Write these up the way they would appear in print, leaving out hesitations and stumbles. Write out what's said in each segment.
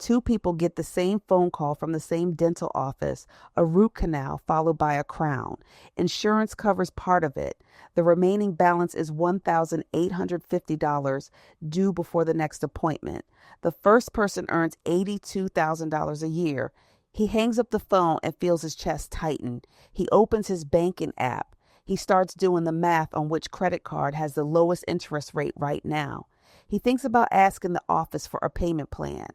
Two people get the same phone call from the same dental office, a root canal followed by a crown. Insurance covers part of it. The remaining balance is $1,850 due before the next appointment. The first person earns $82,000 a year. He hangs up the phone and feels his chest tighten. He opens his banking app. He starts doing the math on which credit card has the lowest interest rate right now. He thinks about asking the office for a payment plan.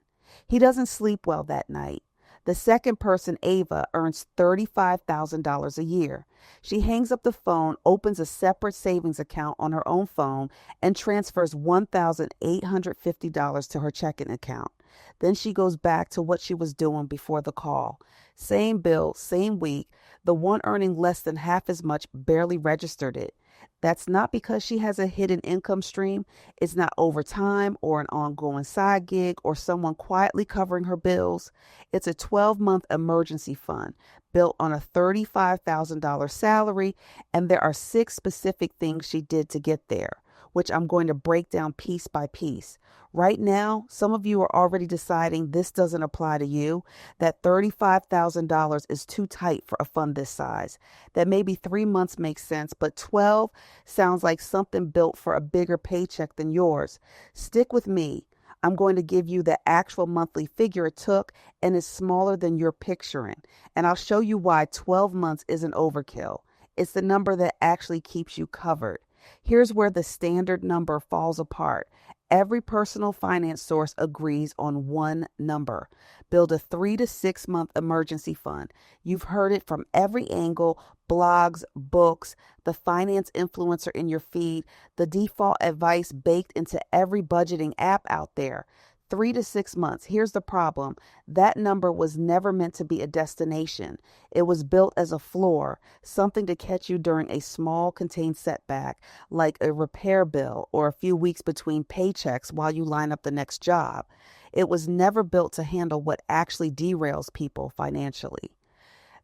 He doesn't sleep well that night. The second person, Ava, earns $35,000 a year. She hangs up the phone, opens a separate savings account on her own phone, and transfers $1,850 to her checking account. Then she goes back to what she was doing before the call. Same bill, same week. The one earning less than half as much barely registered it. That's not because she has a hidden income stream. It's not overtime or an ongoing side gig or someone quietly covering her bills. It's a 12-month emergency fund built on a $35,000 salary, and there are 6 specific things she did to get there, which I'm going to break down piece by piece. Right now, some of you are already deciding this doesn't apply to you, that $35,000 is too tight for a fund this size, that maybe 3 months makes sense, but 12 sounds like something built for a bigger paycheck than yours. Stick with me. I'm going to give you the actual monthly figure it took, and it's smaller than you're picturing. And I'll show you why 12 months isn't overkill. It's the number that actually keeps you covered. Here's where the standard number falls apart. Every personal finance source agrees on one number. Build a 3 to 6 month emergency fund. You've heard it from every angle: blogs, books, the finance influencer in your feed, the default advice baked into every budgeting app out there. 3 to 6 months. Here's the problem. That number was never meant to be a destination. It was built as a floor, something to catch you during a small contained setback, like a repair bill or a few weeks between paychecks while you line up the next job. It was never built to handle what actually derails people financially.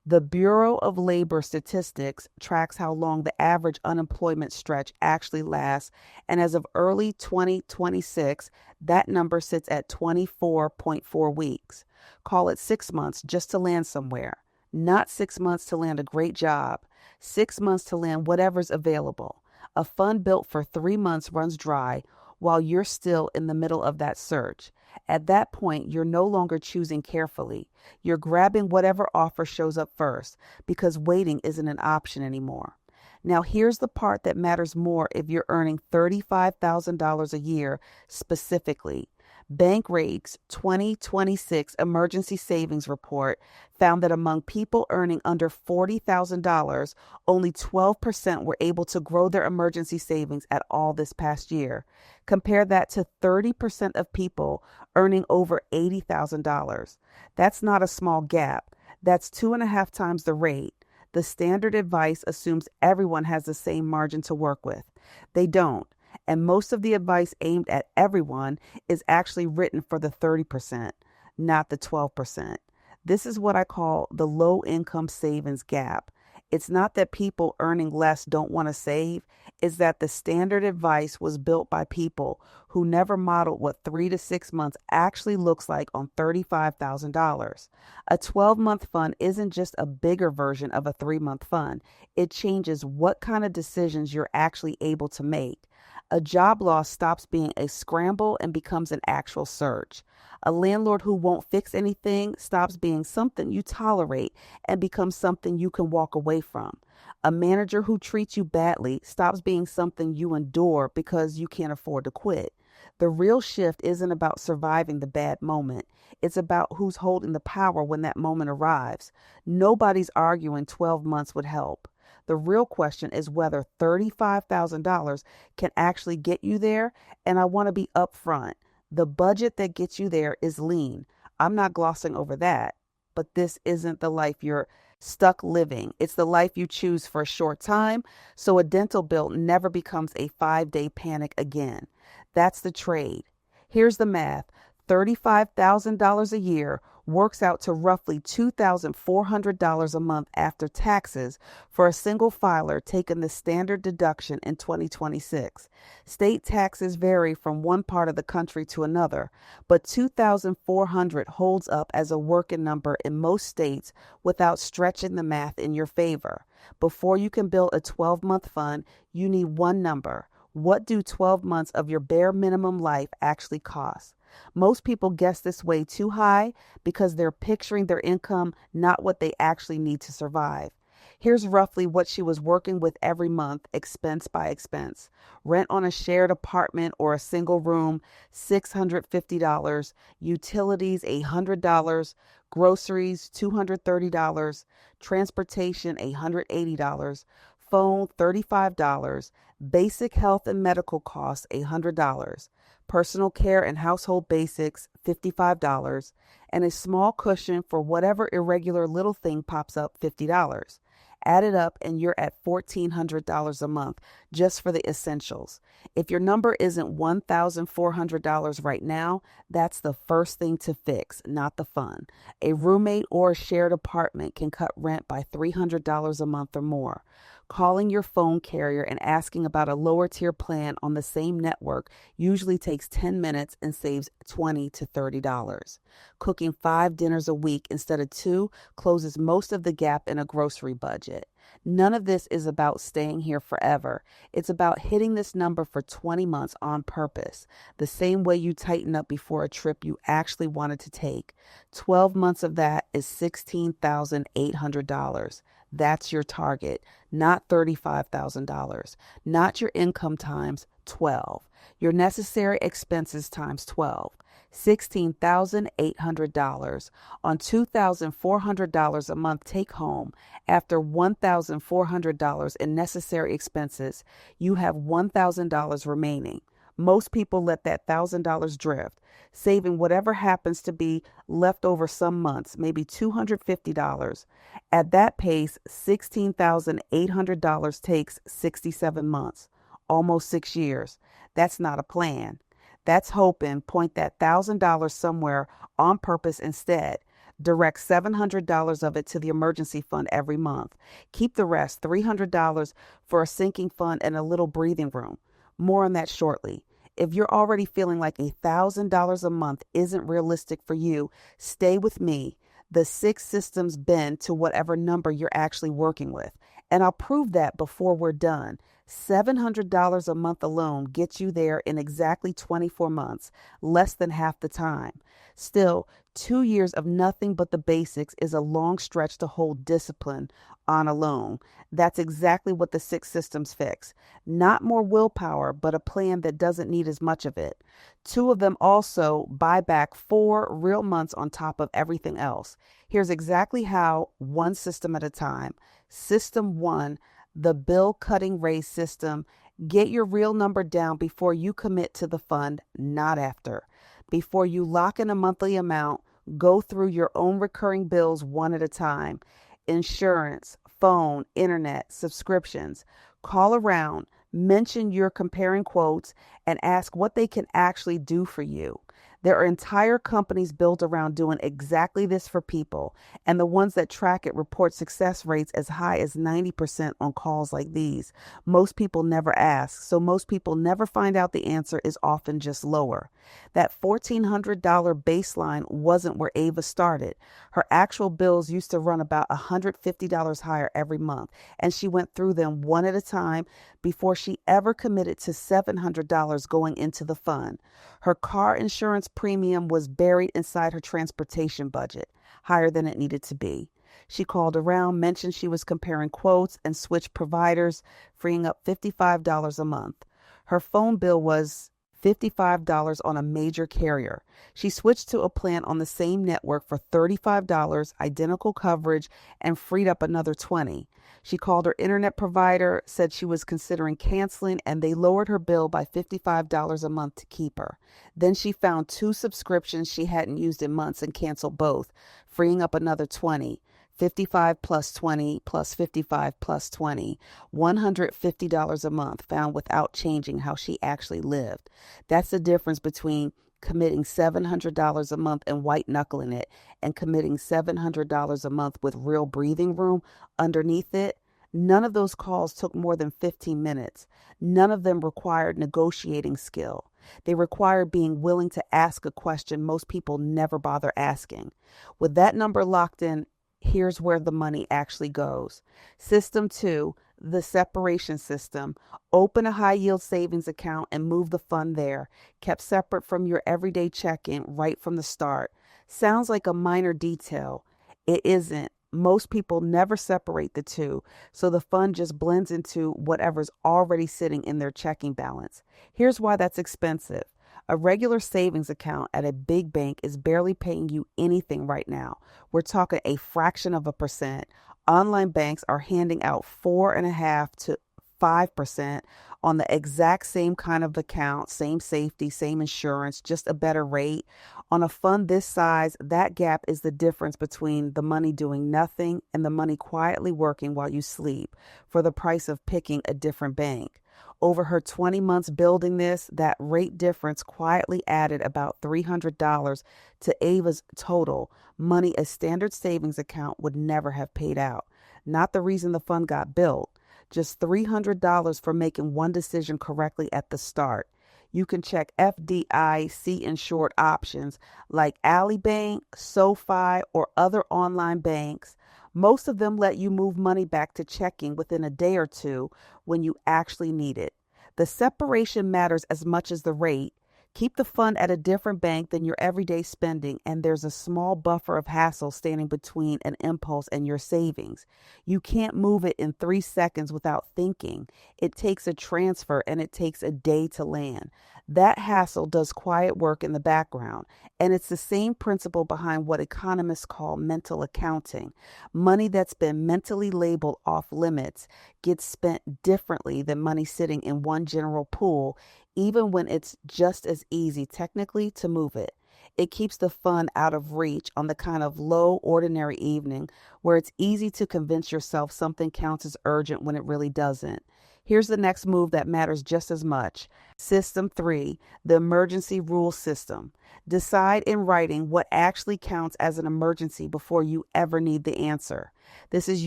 The Bureau of Labor Statistics tracks how long the average unemployment stretch actually lasts, and as of early 2026, that number sits at 24.4 weeks. Call it 6 months just to land somewhere, not 6 months to land a great job, 6 months to land whatever's available. A fund built for 3 months runs dry while you're still in the middle of that search. At that point, you're no longer choosing carefully. You're grabbing whatever offer shows up first because waiting isn't an option anymore. Now, here's the part that matters more if you're earning $35,000 a year specifically. Bankrate's 2026 Emergency Savings Report found that among people earning under $40,000, only 12% were able to grow their emergency savings at all this past year. Compare that to 30% of people earning over $80,000. That's not a small gap. That's 2.5 times the rate. The standard advice assumes everyone has the same margin to work with. They don't. And most of the advice aimed at everyone is actually written for the 30%, not the 12%. This is what I call the low income savings gap. It's not that people earning less don't want to save. It's that the standard advice was built by people who never modeled what 3 to 6 months actually looks like on $35,000. A 12-month fund isn't just a bigger version of a 3-month fund. It changes what kind of decisions you're actually able to make. A job loss stops being a scramble and becomes an actual search. A landlord who won't fix anything stops being something you tolerate and becomes something you can walk away from. A manager who treats you badly stops being something you endure because you can't afford to quit. The real shift isn't about surviving the bad moment. It's about who's holding the power when that moment arrives. Nobody's arguing 12 months would help. The real question is whether $35,000 can actually get you there, and I want to be upfront. The budget that gets you there is lean. I'm not glossing over that, but this isn't the life you're stuck living. It's the life you choose for a short time, so a dental bill never becomes a 5-day panic again. That's the trade. Here's the math. $35,000 a year works out to roughly $2,400 a month after taxes for a single filer taking the standard deduction in 2026. State taxes vary from one part of the country to another, but 2,400 holds up as a working number in most states without stretching the math in your favor. Before you can build a 12-month fund, you need one number. What do 12 months of your bare minimum life actually cost? Most people guess this way too high because they're picturing their income, not what they actually need to survive. Here's roughly what she was working with every month, expense by expense. Rent on a shared apartment or a single room, $650. Utilities, $100. Groceries, $230. Transportation, $180. Phone, $35. Basic health and medical costs, $100. Personal care and household basics, $55. And a small cushion for whatever irregular little thing pops up, $50. Add it up and you're at $1,400 a month just for the essentials. If your number isn't $1,400 right now, that's the first thing to fix, not the fun. A roommate or a shared apartment can cut rent by $300 a month or more. Calling your phone carrier and asking about a lower tier plan on the same network usually takes 10 minutes and saves $20 to $30. Cooking 5 dinners a week instead of 2 closes most of the gap in a grocery budget. None of this is about staying here forever. It's about hitting this number for 20 months on purpose, the same way you tighten up before a trip you actually wanted to take. 12 months of that is $16,800. That's your target, not $35,000, not your income times 12, your necessary expenses times 12. $16,800 on $2,400 a month take home. After $1,400 in necessary expenses, you have $1,000 remaining. Most people let that $1,000 drift, saving whatever happens to be left over some months, maybe $250. At that pace, $16,800 takes 67 months, almost 6 years. That's not a plan. That's hoping. Point that $1,000 somewhere on purpose instead. Direct $700 of it to the emergency fund every month. Keep the rest, $300, for a sinking fund and a little breathing room. More on that shortly. If you're already feeling like $1,000 a month isn't realistic for you, stay with me. The 6 systems bend to whatever number you're actually working with. And I'll prove that before we're done. $700 a month alone gets you there in exactly 24 months, less than half the time. Still, 2 years of nothing but the basics is a long stretch to hold discipline on alone. That's exactly what the 6 systems fix. Not more willpower, but a plan that doesn't need as much of it. 2 of them also buy back 4 real months on top of everything else. Here's exactly how, one system at a time. System 1, the bill cutting raise system. Get your real number down before you commit to the fund, not after. Before you lock in a monthly amount, go through your own recurring bills one at a time. Insurance, phone, internet, subscriptions. Call around, mention you're comparing quotes, and ask what they can actually do for you. There are entire companies built around doing exactly this for people, and the ones that track it report success rates as high as 90% on calls like these. Most people never ask, so most people never find out the answer is often just lower. That $1,400 baseline wasn't where Ava started. Her actual bills used to run about $150 higher every month, and she went through them one at a time before she ever committed to $700 going into the fund. Her car insurance premium was buried inside her transportation budget, higher than it needed to be. She called around, mentioned she was comparing quotes, and switched providers, freeing up $55 a month. Her phone bill was $55 on a major carrier. She switched to a plan on the same network for $35, identical coverage, and freed up another $20. She called her internet provider, said she was considering canceling, and they lowered her bill by $55 a month to keep her. Then she found 2 subscriptions she hadn't used in months and canceled both, freeing up another $20. 55 plus 20 plus 55 plus 20, $150 a month found without changing how she actually lived. That's the difference between committing $700 a month and white knuckling it, and committing $700 a month with real breathing room underneath it. None of those calls took more than 15 minutes. None of them required negotiating skill. They required being willing to ask a question most people never bother asking. With that number locked in, here's where the money actually goes. System 2, the separation system. Open a high yield savings account and move the fund there, kept separate from your everyday checking right from the start. Sounds like a minor detail. It isn't. Most people never separate the two, so the fund just blends into whatever's already sitting in their checking balance. Here's why that's expensive. A regular savings account at a big bank is barely paying you anything right now. We're talking a fraction of a percent. Online banks are handing out 4.5 to 5% on the exact same kind of account, same safety, same insurance, just a better rate. On a fund this size, that gap is the difference between the money doing nothing and the money quietly working while you sleep for the price of picking a different bank. Over her 20 months building this, that rate difference quietly added about $300 to Ava's total money a standard savings account would never have paid out. Not the reason the fund got built, just $300 for making one decision correctly at the start. You can check FDIC insured options like Ally Bank, SoFi, or other online banks. Most of them let you move money back to checking within a day or two when you actually need it. The separation matters as much as the rate. Keep the fund at a different bank than your everyday spending, and there's a small buffer of hassle standing between an impulse and your savings. You can't move it in 3 seconds without thinking. It takes a transfer and it takes a day to land. That hassle does quiet work in the background, and it's the same principle behind what economists call mental accounting. Money that's been mentally labeled off limits gets spent differently than money sitting in one general pool, even when it's just as easy technically to move it. It keeps the fun out of reach on the kind of low, ordinary evening where it's easy to convince yourself something counts as urgent when it really doesn't. Here's the next move that matters just as much. System 3, the emergency rule system. Decide in writing what actually counts as an emergency before you ever need the answer. This is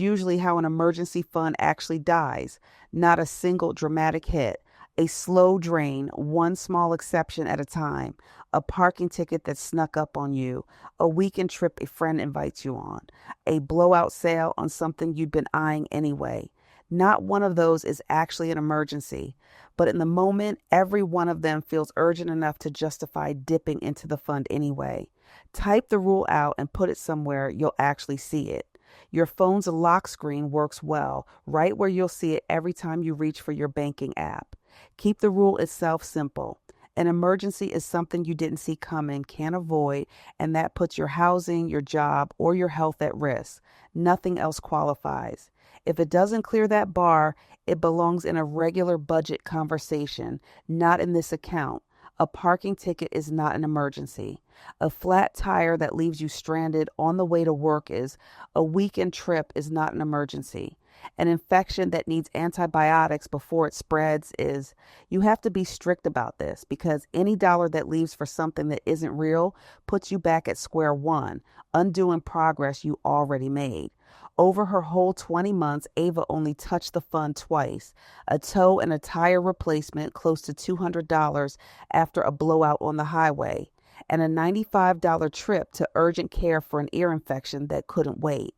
usually how an emergency fund actually dies, not a single dramatic hit. A slow drain, one small exception at a time, a parking ticket that snuck up on you, a weekend trip a friend invites you on, a blowout sale on something you'd been eyeing anyway. Not one of those is actually an emergency, but in the moment, every one of them feels urgent enough to justify dipping into the fund anyway. Type the rule out and put it somewhere you'll actually see it. Your phone's lock screen works well, right where you'll see it every time you reach for your banking app. Keep the rule itself simple. An emergency is something you didn't see coming, can't avoid, and that puts your housing, your job, or your health at risk. Nothing else qualifies. If it doesn't clear that bar, it belongs in a regular budget conversation, not in this account. A parking ticket is not an emergency. A flat tire that leaves you stranded on the way to work is. A weekend trip is not an emergency. An infection that needs antibiotics before it spreads is. You have to be strict about this because any dollar that leaves for something that isn't real puts you back at square one, undoing progress you already made. Over her whole 20 months, Ava only touched the fund twice, a toe and a tire replacement close to $200 after a blowout on the highway, and a $95 trip to urgent care for an ear infection that couldn't wait.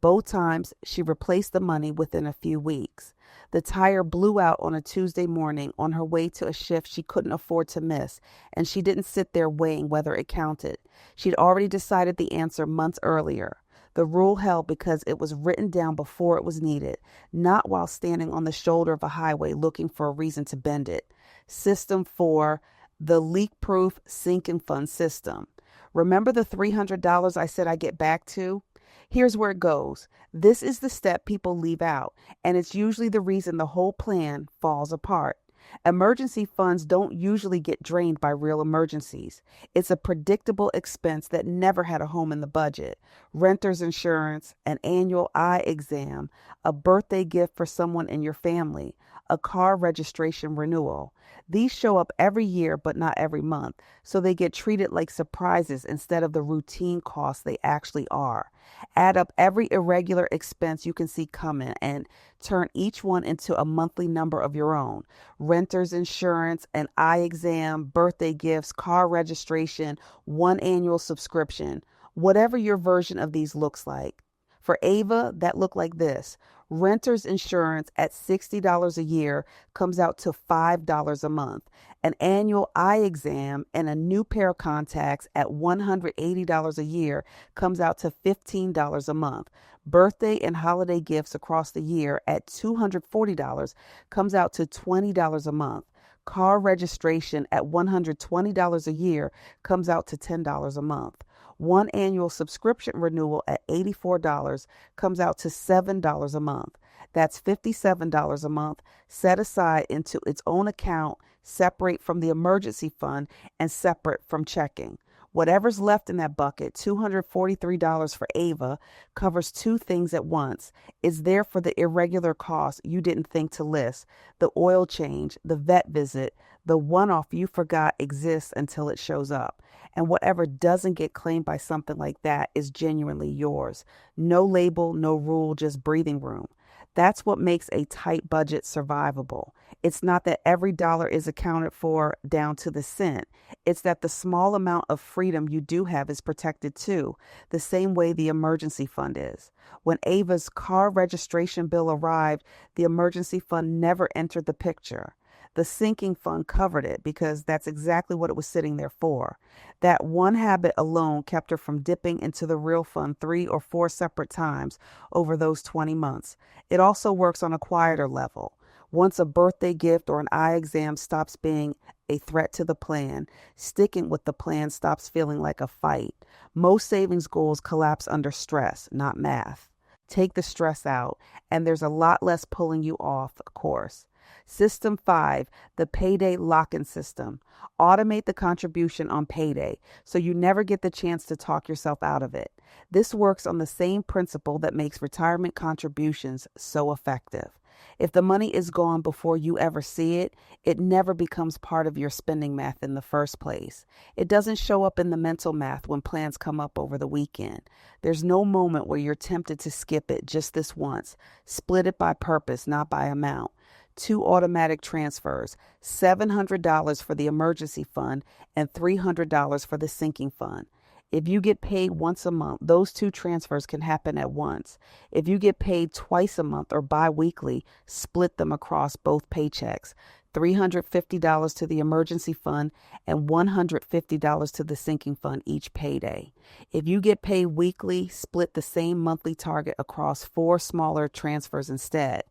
Both times, she replaced the money within a few weeks. The tire blew out on a Tuesday morning on her way to a shift she couldn't afford to miss, and she didn't sit there weighing whether it counted. She'd already decided the answer months earlier. The rule held because it was written down before it was needed, not while standing on the shoulder of a highway looking for a reason to bend it. System 4, the leak-proof sinking fund system. Remember the $300 I said I'd get back to? Here's where it goes. This is the step people leave out, and it's usually the reason the whole plan falls apart. Emergency funds don't usually get drained by real emergencies. It's a predictable expense that never had a home in the budget. Renter's insurance, an annual eye exam, a birthday gift for someone in your family, a car registration renewal. These show up every year, but not every month, so they get treated like surprises instead of the routine costs they actually are. Add up every irregular expense you can see coming and turn each one into a monthly number of your own. Renter's insurance, an eye exam, birthday gifts, car registration, one annual subscription, whatever your version of these looks like. For Ava, that looked like this. Renter's insurance at $60 a year comes out to $5 a month. An annual eye exam and a new pair of contacts at $180 a year comes out to $15 a month. Birthday and holiday gifts across the year at $240 comes out to $20 a month. Car registration at $120 a year comes out to $10 a month. One annual subscription renewal at $84 comes out to $7 a month. That's $57 a month set aside into its own account, separate from the emergency fund and separate from checking. Whatever's left in that bucket, $243 for Ava, covers two things at once. It's there for the irregular costs you didn't think to list, the oil change, the vet visit, the one-off you forgot exists until it shows up. And whatever doesn't get claimed by something like that is genuinely yours. No label, no rule, just breathing room. That's what makes a tight budget survivable. It's not that every dollar is accounted for down to the cent. It's that the small amount of freedom you do have is protected too, the same way the emergency fund is. When Ava's car registration bill arrived, the emergency fund never entered the picture. The sinking fund covered it because that's exactly what it was sitting there for. That one habit alone kept her from dipping into the real fund 3 or 4 separate times over those 20 months. It also works on a quieter level. Once a birthday gift or an eye exam stops being a threat to the plan, sticking with the plan stops feeling like a fight. Most savings goals collapse under stress, not math. Take the stress out, and there's a lot less pulling you off course. System 5, the payday lock-in system. Automate the contribution on payday so you never get the chance to talk yourself out of it. This works on the same principle that makes retirement contributions so effective. If the money is gone before you ever see it, it never becomes part of your spending math in the first place. It doesn't show up in the mental math when plans come up over the weekend. There's no moment where you're tempted to skip it just this once. Split it by purpose, not by amount. 2 automatic transfers, $700 for the emergency fund and $300 for the sinking fund. If you get paid once a month, those 2 transfers can happen at once. If you get paid twice a month or bi-weekly, split them across both paychecks. $350 to the emergency fund and $150 to the sinking fund each payday. If you get paid weekly, split the same monthly target across 4 smaller transfers instead.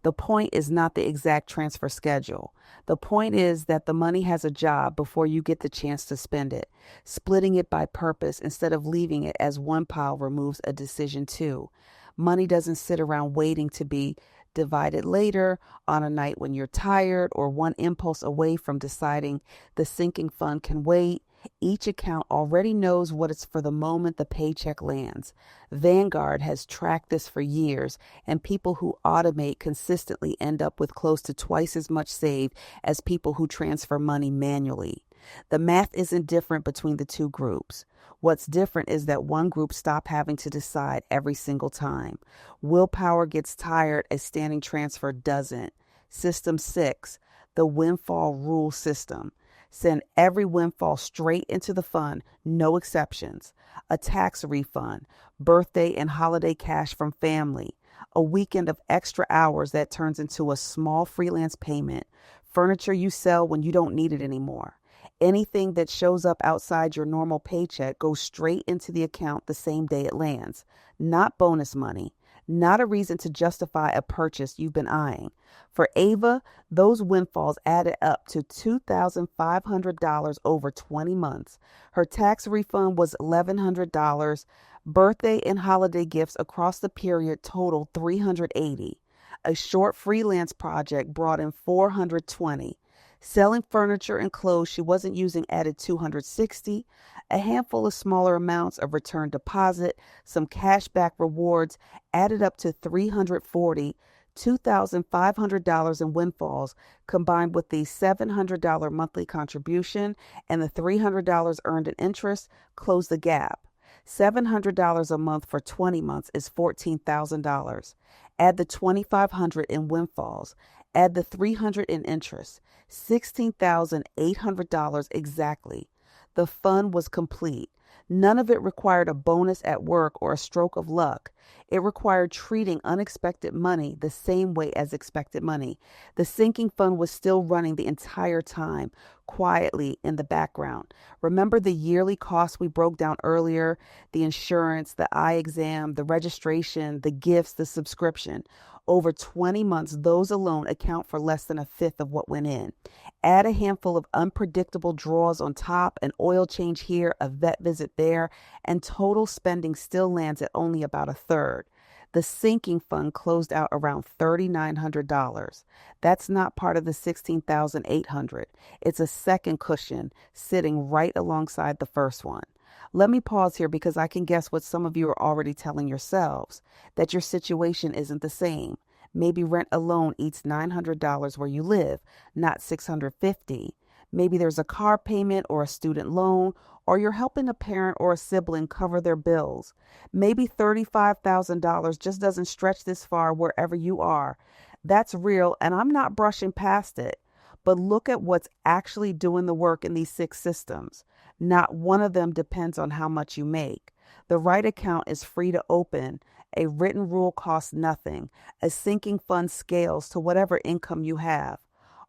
The point is not the exact transfer schedule. The point is that the money has a job before you get the chance to spend it. Splitting it by purpose instead of leaving it as one pile removes a decision too. Money doesn't sit around waiting to be divided later on a night when you're tired or one impulse away from deciding the sinking fund can wait. Each account already knows what it's for the moment the paycheck lands. Vanguard has tracked this for years, and people who automate consistently end up with close to twice as much saved as people who transfer money manually. The math isn't different between the 2 groups. What's different is that one group stopped having to decide every single time. Willpower gets tired, a standing transfer doesn't. System 6, the windfall rule system. Send every windfall straight into the fund, no exceptions. A tax refund, birthday and holiday cash from family, a weekend of extra hours that turns into a small freelance payment, furniture you sell when you don't need it anymore. Anything that shows up outside your normal paycheck goes straight into the account the same day it lands. Not bonus money. Not a reason to justify a purchase you've been eyeing. For Ava, those windfalls added up to $2,500 over 20 months. Her tax refund was $1,100. Birthday and holiday gifts across the period totaled $380. A short freelance project brought in $420. Selling furniture and clothes she wasn't using added $260. A handful of smaller amounts of return deposit, some cashback rewards added up to $340. $2,500 in windfalls combined with the $700 monthly contribution and the $300 earned in interest close the gap. $700 a month for 20 months is $14,000. Add the $2,500 in windfalls. Add the $300 in interest. $16,800 exactly. The fund was complete. None of it required a bonus at work or a stroke of luck. It required treating unexpected money the same way as expected money. The sinking fund was still running the entire time, quietly in the background. Remember the yearly costs we broke down earlier? The insurance, the eye exam, the registration, the gifts, the subscription. Over 20 months, those alone account for less than a fifth of what went in. Add a handful of unpredictable draws on top, an oil change here, a vet visit there, and total spending still lands at only about a third. The sinking fund closed out around $3,900. That's not part of the $16,800. It's a second cushion sitting right alongside the first one. Let me pause here because I can guess what some of you are already telling yourselves, that your situation isn't the same. Maybe rent alone eats $900 where you live, not $650. Maybe there's a car payment or a student loan, or you're helping a parent or a sibling cover their bills. Maybe $35,000 just doesn't stretch this far wherever you are. That's real, and I'm not brushing past it. But look at what's actually doing the work in these 6 systems. Not one of them depends on how much you make. The right account is free to open. A written rule costs nothing. A sinking fund scales to whatever income you have.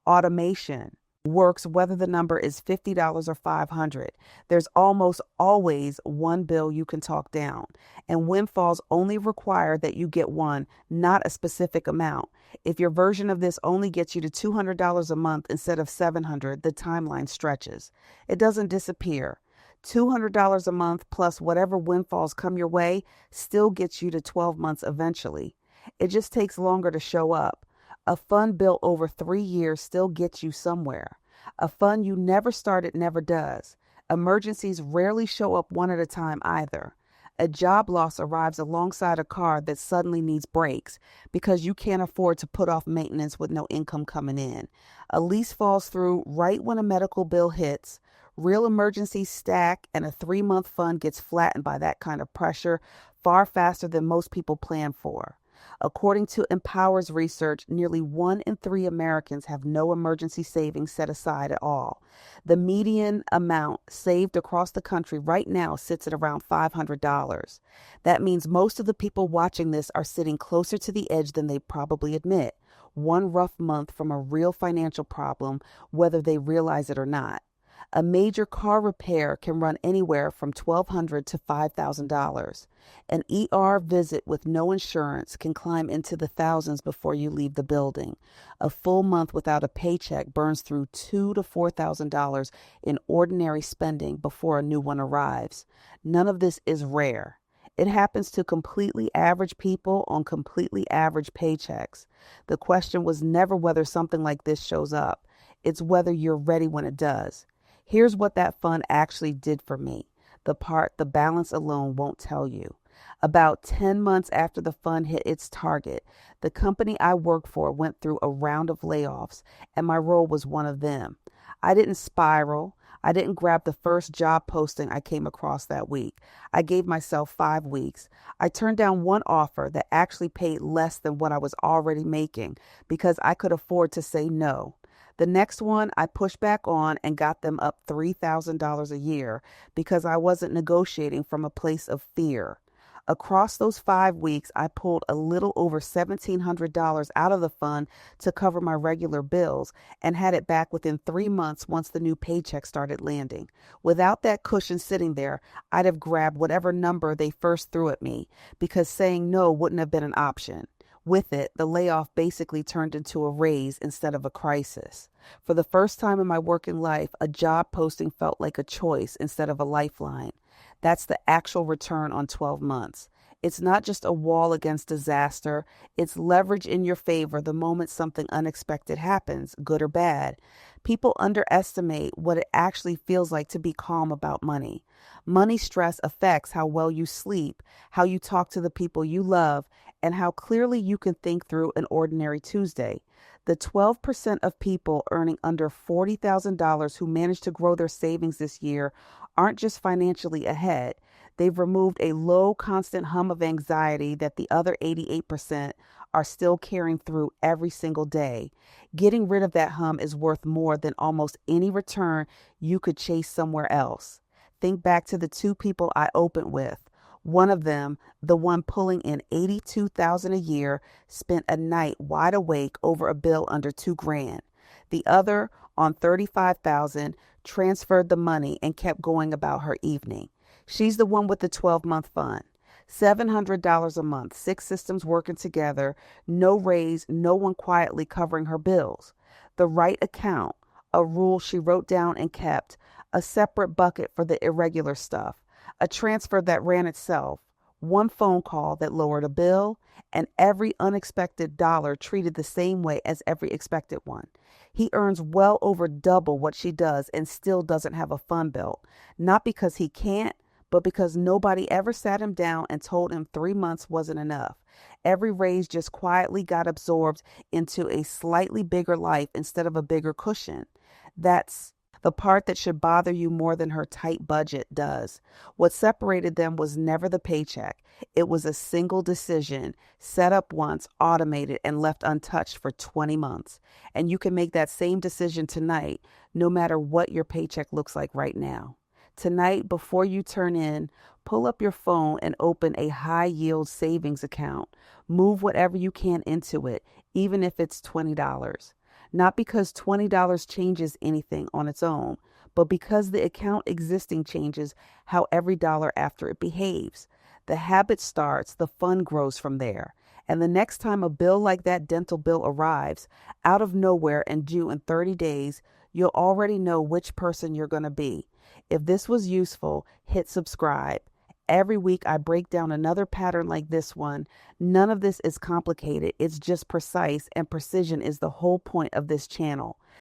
Automation works whether the number is $50 or $500. There's almost always one bill you can talk down. And windfalls only require that you get one, not a specific amount. If your version of this only gets you to $200 a month instead of $700, the timeline stretches. It doesn't disappear. $200 a month plus whatever windfalls come your way still gets you to 12 months eventually. It just takes longer to show up. A fund built over 3 years still gets you somewhere. A fund you never started never does. Emergencies rarely show up one at a time either. A job loss arrives alongside a car that suddenly needs brakes because you can't afford to put off maintenance with no income coming in. A lease falls through right when a medical bill hits. Real emergencies stack, and a 3-month fund gets flattened by that kind of pressure far faster than most people plan for. According to Empower's research, nearly 1 in 3 Americans have no emergency savings set aside at all. The median amount saved across the country right now sits at around $500. That means most of the people watching this are sitting closer to the edge than they probably admit. One rough month from a real financial problem, whether they realize it or not. A major car repair can run anywhere from $1,200 to $5,000. An ER visit with no insurance can climb into the thousands before you leave the building. A full month without a paycheck burns through $2,000 to $4,000 in ordinary spending before a new one arrives. None of this is rare. It happens to completely average people on completely average paychecks. The question was never whether something like this shows up. It's whether you're ready when it does. Here's what that fund actually did for me, the part the balance alone won't tell you. About 10 months after the fund hit its target, the company I worked for went through a round of layoffs, and my role was one of them. I didn't spiral. I didn't grab the first job posting I came across that week. I gave myself 5 weeks. I turned down one offer that actually paid less than what I was already making because I could afford to say no. The next one I pushed back on and got them up $3,000 a year because I wasn't negotiating from a place of fear. Across those 5 weeks, I pulled a little over $1,700 out of the fund to cover my regular bills and had it back within 3 months once the new paycheck started landing. Without that cushion sitting there, I'd have grabbed whatever number they first threw at me because saying no wouldn't have been an option. With it, the layoff basically turned into a raise instead of a crisis. For the first time in my working life, a job posting felt like a choice instead of a lifeline. That's the actual return on 12 months. It's not just a wall against disaster. It's leverage in your favor the moment something unexpected happens, good or bad. People underestimate what it actually feels like to be calm about money. Money stress affects how well you sleep, how you talk to the people you love, and how clearly you can think through an ordinary Tuesday. The 12% of people earning under $40,000 who managed to grow their savings this year aren't just financially ahead. They've removed a low, constant hum of anxiety that the other 88% are still carrying through every single day. Getting rid of that hum is worth more than almost any return you could chase somewhere else. Think back to the two people I opened with. One of them, the one pulling in $82,000 a year, spent a night wide awake over a bill under 2 grand. The other, on 35,000, transferred the money and kept going about her evening. She's the one with the 12-month fund. $700 a month, 6 systems working together, no raise, no one quietly covering her bills. The right account, a rule she wrote down and kept, a separate bucket for the irregular stuff, a transfer that ran itself, one phone call that lowered a bill, and every unexpected dollar treated the same way as every expected one. He earns well over double what she does and still doesn't have a fund built, not because he can't, but because nobody ever sat him down and told him 3 months wasn't enough. Every raise just quietly got absorbed into a slightly bigger life instead of a bigger cushion. That's the part that should bother you more than her tight budget does. What separated them was never the paycheck. It was a single decision, set up once, automated, and left untouched for 20 months. And you can make that same decision tonight, no matter what your paycheck looks like right now. Tonight, before you turn in, pull up your phone and open a high-yield savings account. Move whatever you can into it, even if it's $20. Not because $20 changes anything on its own, but because the account existing changes how every dollar after it behaves. The habit starts, the fun grows from there. And the next time a bill like that dental bill arrives, out of nowhere and due in 30 days, you'll already know which person you're going to be. If this was useful, hit subscribe. Every week I break down another pattern like this one. None of this is complicated. It's just precise, and precision is the whole point of this channel.